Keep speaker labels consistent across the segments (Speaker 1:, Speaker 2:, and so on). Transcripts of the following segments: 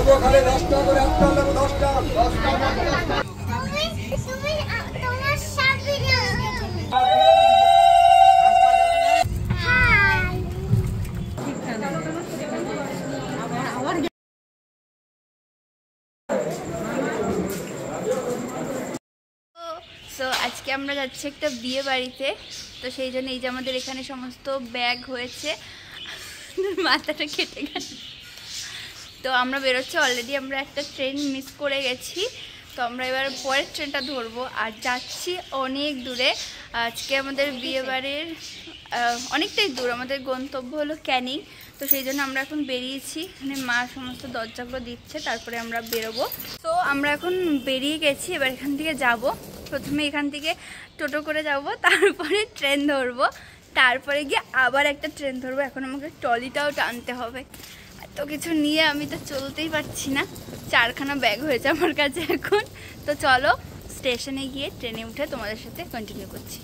Speaker 1: So আজকে আমরা যাচ্ছি একটা বিয়ে বাড়িতে, তো সেই জন্য এই যে আমাদের এখানে সমস্ত ব্যাগ হয়েছে, মাথাটা কেটে গেছে। তো আমরা বেরোচ্ছি, অলরেডি আমরা একটা ট্রেন মিস করে গেছি, তো আমরা এবার পরের ট্রেনটা ধরবো আর যাচ্ছি অনেক দূরে। আজকে আমাদের বিয়ে বাড়ির অনেকটাই দূর, আমাদের গন্তব্য হলো ক্যানিং, তো সেই জন্য আমরা এখন বেরিয়েছি। মানে মা সমস্ত দরজাগুলো দিচ্ছে, তারপরে আমরা বেরোবো। তো আমরা এখন বেরিয়ে গেছি, এবার এখান থেকে যাব। প্রথমে এখান থেকে টোটো করে যাব, তারপরে ট্রেন ধরবো, তারপরে গিয়ে আবার একটা ট্রেন ধরবো। এখন আমাকে ট্রলিটাও টানতে হবে, এত কিছু নিয়ে আমি তো চলতেই পারছি না। 4খানা ব্যাগ হয়েছে আমার কাছে এখন। তো চলো স্টেশনে গিয়ে ট্রেনে উঠে তোমাদের সাথে কন্টিনিউ করছি।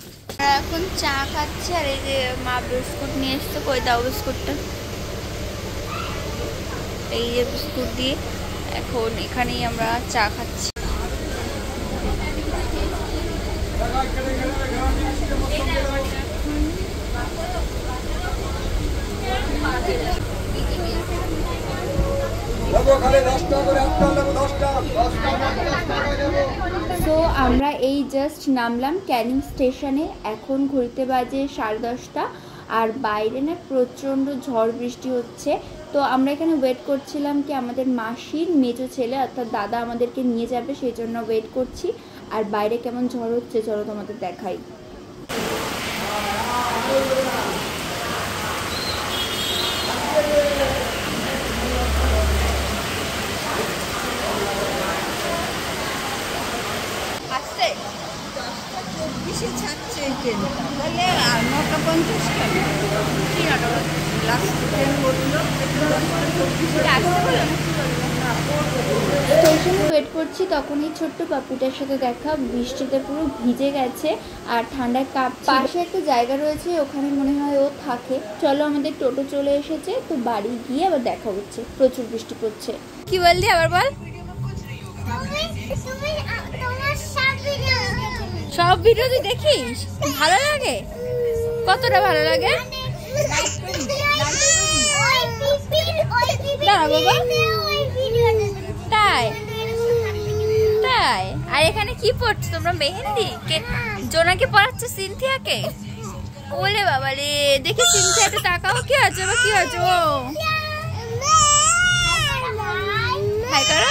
Speaker 1: এখন চা খাচ্ছি, আর এই যে মা বিস্কুট নিয়ে এসছে। কই দাও বিস্কুটটা, এই যে বিস্কুট দিয়ে এখন এখানেই আমরা চা খাচ্ছি। তো আমরা এই জাস্ট নামলাম ক্যানিং স্টেশনে, এখন ঘুরতে বাজে 10:30, আর বাইরে না প্রচণ্ড ঝড় বৃষ্টি হচ্ছে। তো আমরা এখানে ওয়েট করছিলাম কি আমাদের মাসির মেজো ছেলে অর্থাৎ দাদা আমাদেরকে নিয়ে যাবে, সেই জন্য ওয়েট করছি। আর বাইরে কেমন ঝড় হচ্ছে চলো তোমাদের দেখাই। স্টেশনে ওয়েট করছি, তখন এই ছোট্ট পাপ্পিটার সাথে দেখা, বৃষ্টিতে পুরো ভিজে গেছে আর ঠান্ডায় কাঁপছে। পাশে একটা জায়গা রয়েছে, ওখানে মনে হয় ও থাকে। চলো আমাদের টোটো চলে এসেছে, তো বাড়ি গিয়ে আবার দেখা হচ্ছে। প্রচুর বৃষ্টি পড়ছে। কি বললি আবার বল? সব ভিডিও তুই দেখিস? ভালো লাগে? কতটা ভালো লাগে? তাই তাই। আর এখানে কি পড়ছো তোমরা? মেহেন্দি? জোনাকে পড়াচ্ছ সিনথিয়াকে? ওলে বাবা রে, দেখি সিনথিয়া একটু তাকাও। কি আছে বা কি আছে? ও হাই করো।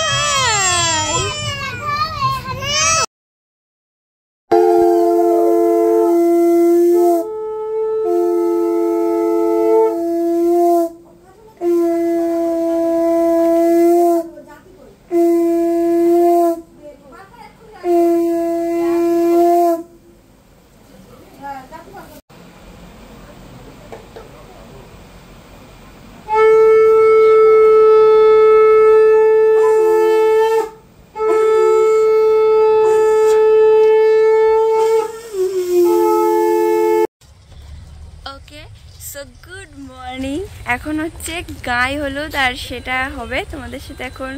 Speaker 1: Good morning. এখন হচ্ছে গায়ে হলুদ, আর সেটা হবে তোমাদের সাথে এখন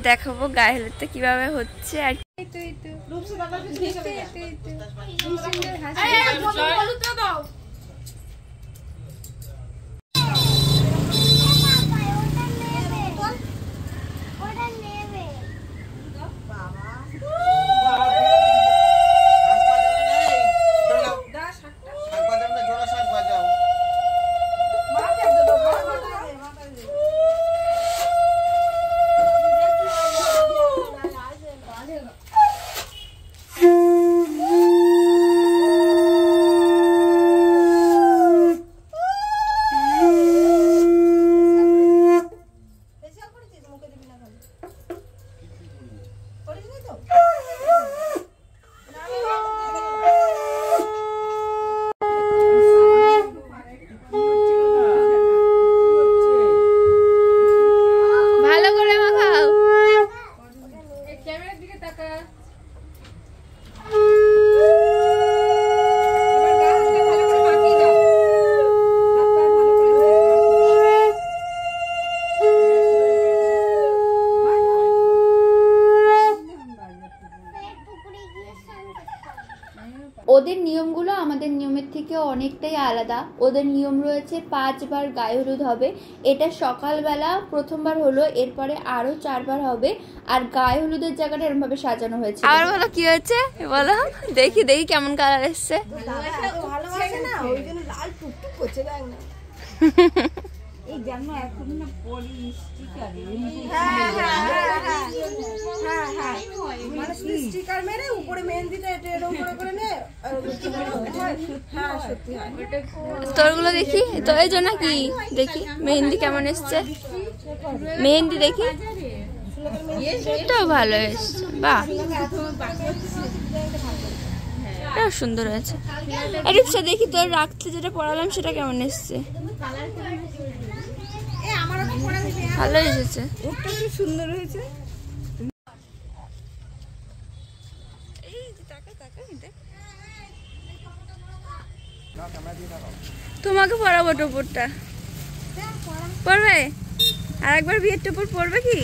Speaker 1: দেখাবো গায়ে হলুদটা কিভাবে হচ্ছে। আর থেকে অনেকটাই আলাদা। ওদের নিয়ম রয়েছে 5 বার গায়ে হলুদ হবে। এটা সকালবেলা প্রথমবার হলো, এরপরে আরো 4 বার হবে। আর গায়ে হলুদের জায়গাটা এরকম ভাবে সাজানো হয়েছে। আর বলো কি হয়েছে বলো, দেখি দেখি কেমন কালার এসছে।
Speaker 2: ভালোবাসে না ওই জন্য লাল টুকটুক করছে, দেখ না এই জন্য এখন না পলি স্টিকার। হ্যাঁ মানে স্টিকার মেরে উপরে মেহেন্দিটা এরকম করে নে। হ্যাঁ সত্যি হয়।
Speaker 1: তোরগুলো দেখি তো, এই জন্য কি দেখি মেহেন্দি কেমন এসছে, মেহেন্দি দেখি। এটাও ভালো এসছে, বাহ এটাও সুন্দর হয়েছে। এটা দেখি তোর রাখতে যেটা পড়ালাম সেটা কেমন এসছে। ভালো এসেছে,
Speaker 2: সুন্দর হয়েছে।
Speaker 1: তোমাকে পরাবো টোপরটা, পরবে? আর একবার বিয়ের টোপর পরবে কি?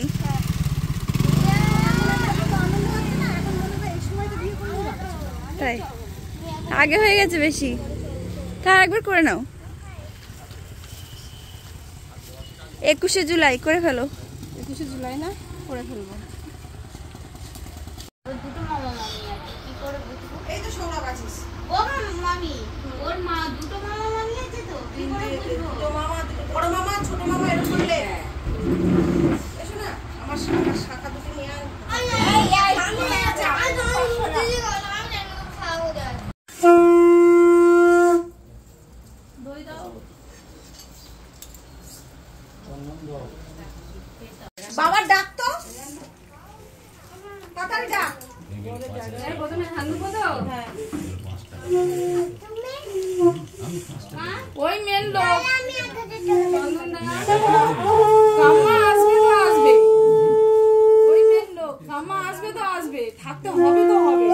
Speaker 1: তাই আগে হয়ে গেছে বেশি, তা একবার করে নাও। 21শে জুলাই করে ফেলো।
Speaker 2: 21শে জুলাই না, করে ফেলবো।
Speaker 3: দুটো মামা মামি আছে, কি করে বুঝবো?
Speaker 2: এই তো সৌরভ আছিস।
Speaker 3: ও মামি, ওর মা দুটো মামা মামি আছে তো, কি করে বুঝবো?
Speaker 2: দুটো মামা, বড় মামা ছোট মামা এরকম করলে এসো না, আমার শাখা দুটো নিয়ে আয়। বাবার ডাক তো, তাড়াতাড়ি ডাক। প্রথমে ধান দেবো তো। ওই মেন লোক কাম্মা আসবে তো আসবে, ওই মেন লোক কাম্মা আসবে তো আসবে, থাকতে হবে তো হবে।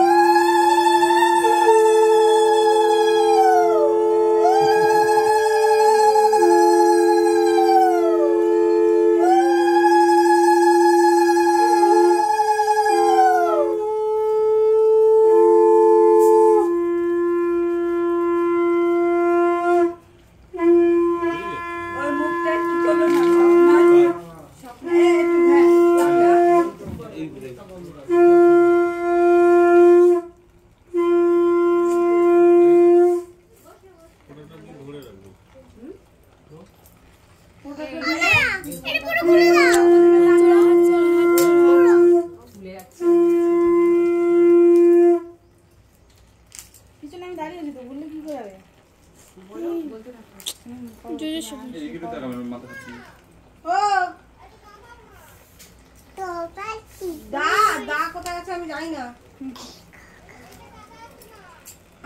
Speaker 2: আমি জানি না,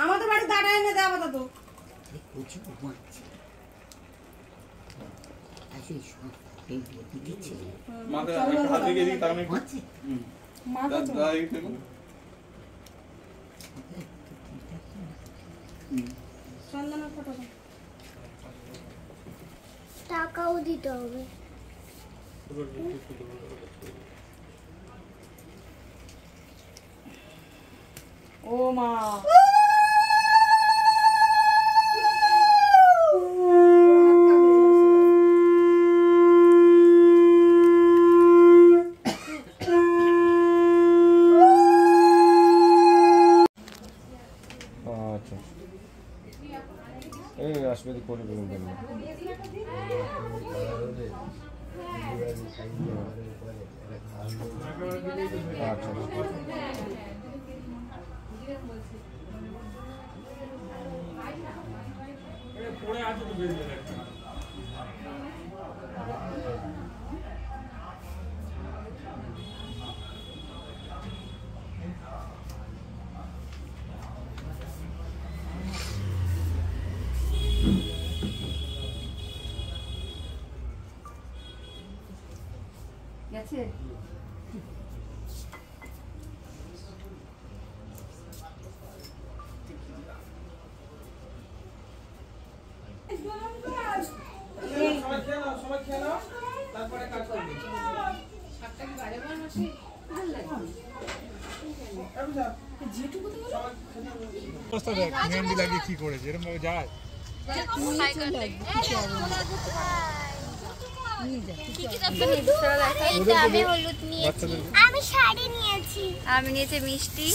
Speaker 2: আমাদের বাড়ি দাঁড়ায় এনে দেওয়া কথা তো।
Speaker 3: টাকাও দিতে হবে।
Speaker 2: ও মা
Speaker 4: আসবে করে বলবেন না। আচ্ছা পড়ে আছে তো বেরিয়ে একটা
Speaker 2: গেছে।
Speaker 4: সবাই খেয়ে নাও, তারপরে কাজ করবে।
Speaker 2: শাকটা কি বাইরে বানানো ভালো লাগে।
Speaker 5: অবস্থা দেখ মেহেন্দি লাগিয়ে কি করেছে এরকম ভাবে যায়
Speaker 3: আমি হলুদ নিয়েছি, আমি শাড়ি নিয়েছি,
Speaker 1: আমি নিয়েছি মিষ্টি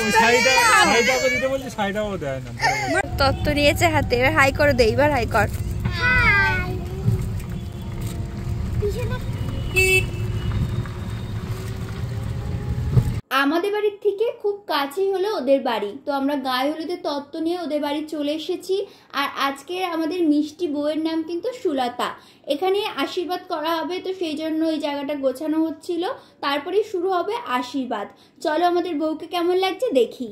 Speaker 5: ওই শাড়িটাকে দিতে বলছি শাড়িটাও দেয় না
Speaker 1: তত্ত্ব নিয়েছে হাতে। এবার হাই করে দে, এবার হাই কর। আমাদের বাড়ির থেকে খুব কাছেই হলো ওদের বাড়ি, তো আমরা গায়ে হলুদের তত্ত্ব নিয়ে ওদের বাড়ি চলে এসেছি। আর আজকে আমাদের মিষ্টি বউয়ের নাম কিন্তু সুলতা, এখানে আশীর্বাদ করা হবে, তো সেই জন্য এই জায়গাটা গোছানো হচ্ছিল, তারপরে শুরু হবে আশীর্বাদ। চলো আমাদের বউকে কেমন লাগছে দেখি।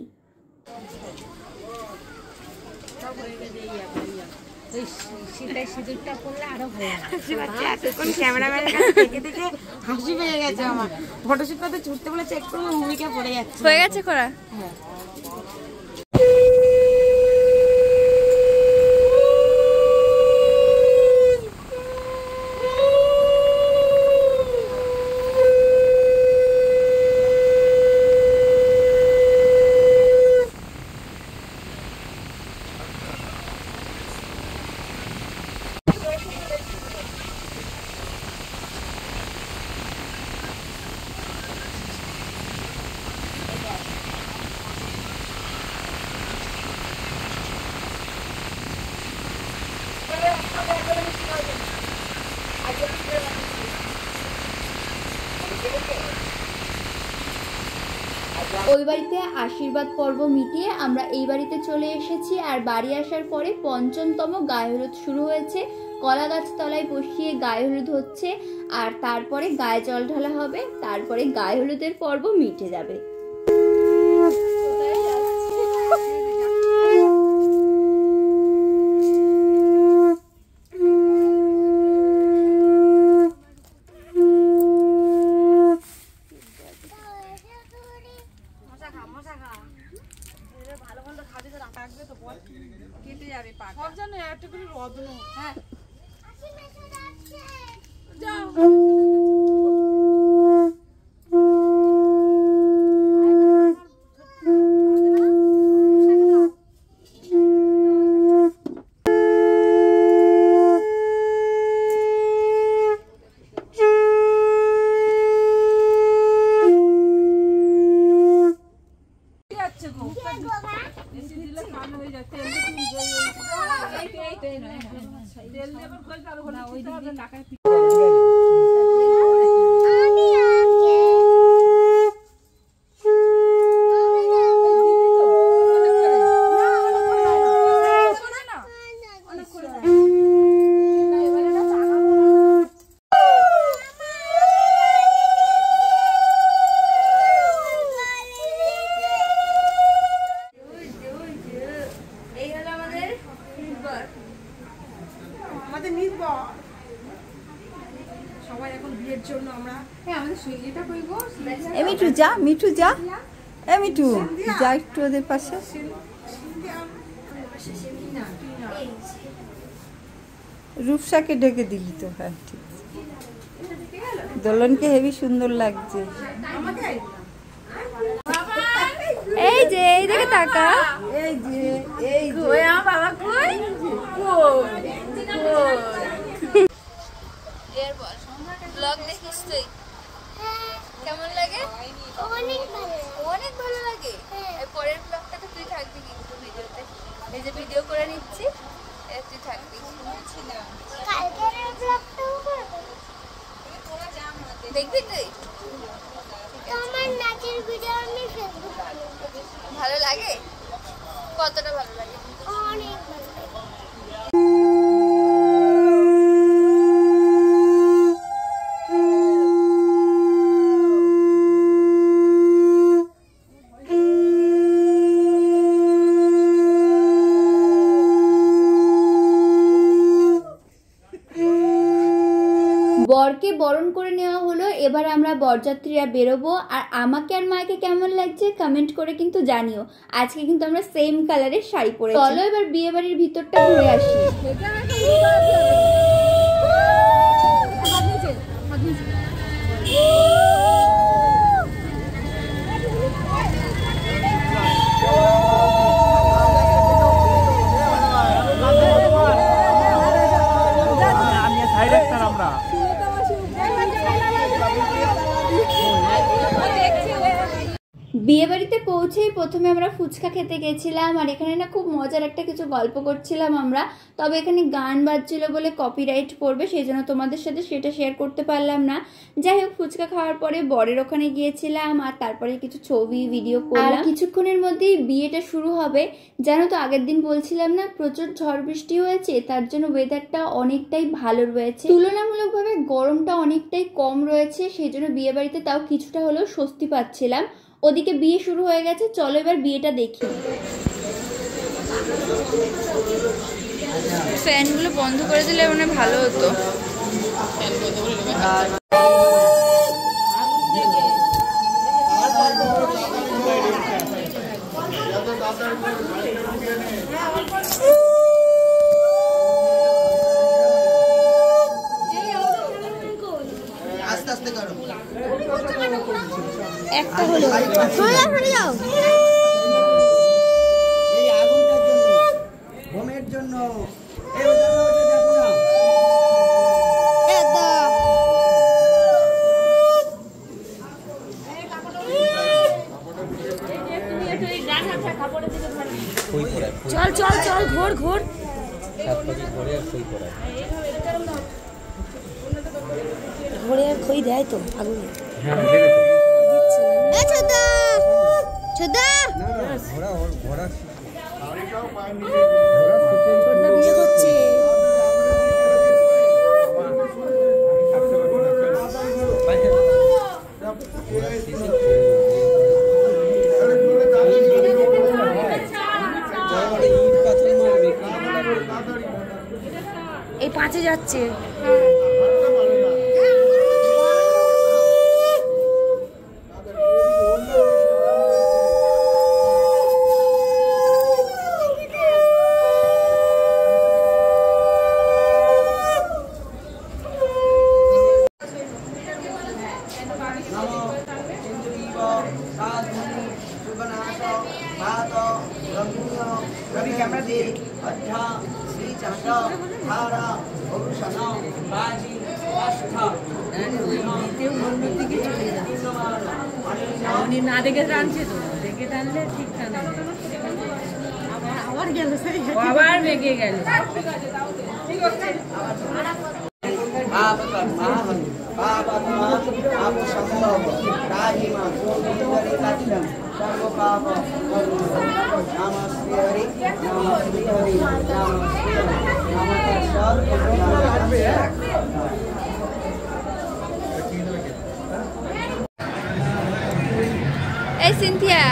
Speaker 2: হাসি পেয়ে গেছে আমার, ফটোশুট করতে ছুটতে বলেছে একটু ভূমিকা পড়ে যাচ্ছে।
Speaker 1: হয়ে গেছে করা? ওই বাড়িতে আশীর্বাদ পর্ব মিটিয়ে আমরা এই বাড়িতে চলে এসেছি। আর বাড়ি আসার পরে পঞ্চমতম গায়ে হলুদ শুরু হয়েছে। কলা গাছ তলায় বসিয়ে গায়ে হলুদ হচ্ছে, আর তারপরে গায়ে জল ঢালা হবে, তারপরে গায়ে হলুদের পর্ব মিটে যাবে।
Speaker 6: মিঠু যা, মিঠু যা, মিঠু যা একটু ওদের পাশে। রূপসাকে ডেকে দিলি তো? হ্যাঁ ঠিক আছে। দোলনকে হেবি সুন্দর লাগছে।
Speaker 1: এই যে এই দিকে তাকা,
Speaker 6: এই যে এই যে
Speaker 1: আমার বাবা কই ব্লগ দেখিস তুই? কেমন লাগে? অনেক ভালো লাগে। পরের ব্লগটাতে তুই থাকবি কিন্তু ভিডিওতে, এই যে ভিডিও করে নিচ্ছি, তুই থাকবি। দেখবি তুই?
Speaker 3: আমার নাচের ভিডিও আমি ফেসবুকে আপলোড করি।
Speaker 1: ভালো লাগে? কতটা ভালো লাগে?
Speaker 3: অনেক ভালো লাগে।
Speaker 1: বরকে বরণ করে নেওয়া হলো, এবার আমরা বরযাত্রীরা বেরোবো। আর আমাকে আর মাকে কেমন লাগছে কমেন্ট করে কিন্তু জানিও। আজকে কিন্তু আমরা সেম কালারের শাড়ি পরেছি। চলো এবার বিয়ে বাড়ির ভিতরটা ঘুরে আসি। বিয়ে বাড়িতে পৌঁছেই প্রথমে আমরা ফুচকা খেতে গেছিলাম, আর এখানে না খুব মজার একটা কিছু গল্প করছিলাম আমরা। তবে এখানে গান বাজছিল বলে কপিরাইট পড়বে, সেই জন্য তোমাদের সাথে সেটা শেয়ার করতে পারলাম না। যাই হোক, ফুচকা খাওয়ার পরে বরের ওখানে গিয়েছিলাম, আর তারপরে কিছু ছবি ভিডিও করলাম। কিছুক্ষণের মধ্যেই বিয়েটা শুরু হবে। জানো তো, আগের দিন বলছিলাম না প্রচুর ঝড় বৃষ্টি হয়েছে, তার জন্য ওয়েদারটা অনেকটাই ভালো রয়েছে, তুলনামূলকভাবে গরমটা অনেকটাই কম রয়েছে। সেই জন্য বিয়ে বাড়িতে তাও কিছুটা হলেও স্বস্তি পাচ্ছিলাম। ওদিকে বিয়ে শুরু হয়ে গেছে, চলো এবার বিয়েটা দেখি। ফ্যানগুলো বন্ধ করে দিলে মানে ভালো হতো।
Speaker 7: আস্তে আস্তে করো।
Speaker 1: একটা হলো সরে যাও।
Speaker 7: এই আগুনটার জন্য, হোমের জন্য, এই ওটা দেখো না।
Speaker 2: চল চল চল, ঘোর ঘোর। ঘোরে আর খই দেয় তো আগুনে। বিয়ে করছে। এই 5-এ যাচ্ছে। না দেখে টানছে তো, দেখে টানলে ঠিক টানে, আবার গেল, আবার বেগে গেল।
Speaker 1: এই সিনথিয়া,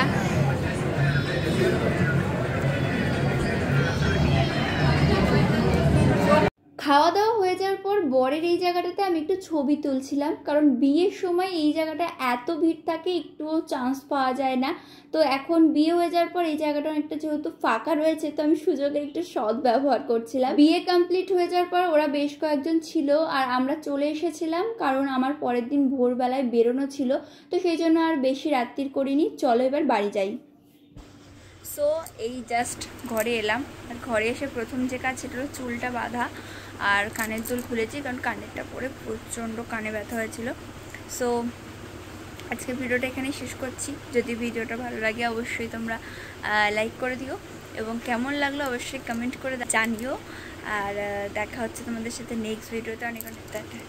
Speaker 1: খাওয়া দাওয়া হয়ে যাওয়ার পর বরের এই জায়গাটাতে আমি একটু ছবি তুলছিলাম, কারণ বিয়ের সময় এই জায়গাটা এত ভিড় থাকে, একটুও চান্স পাওয়া যায় না। তো এখন বিয়ে হয়ে যাওয়ার পর এই জায়গাটা অনেকটা যেহেতু ফাঁকা রয়েছে, তো আমি সুযোগের একটু সৎ ব্যবহার করছিলাম। বিয়ে কমপ্লিট হয়ে যাওয়ার পর ওরা বেশ কয়েকজন ছিল, আর আমরা চলে এসেছিলাম, কারণ আমার পরের দিন ভোরবেলায় বেরোনো ছিল। তো সেই জন্য আর বেশি রাত্রির করিনি, চলো এবার বাড়ি যাই। সো এই জাস্ট ঘরে এলাম, আর ঘরে এসে প্রথম যে কাজ সেটা হলো চুলটা বাঁধা আর কানের দুল খুলেছি, কারণ কানেরটা পরে প্রচণ্ড কানে ব্যথা হয়েছিল। সো আজকে ভিডিওটা এখানেই শেষ করছি। যদি ভিডিওটা ভালো লাগে অবশ্যই তোমরা লাইক করে দিও, এবং কেমন লাগলো অবশ্যই কমেন্ট করে জানিও। আর দেখা হচ্ছে তোমাদের সাথে নেক্সট ভিডিওতে। অনেক অনেক টাটা।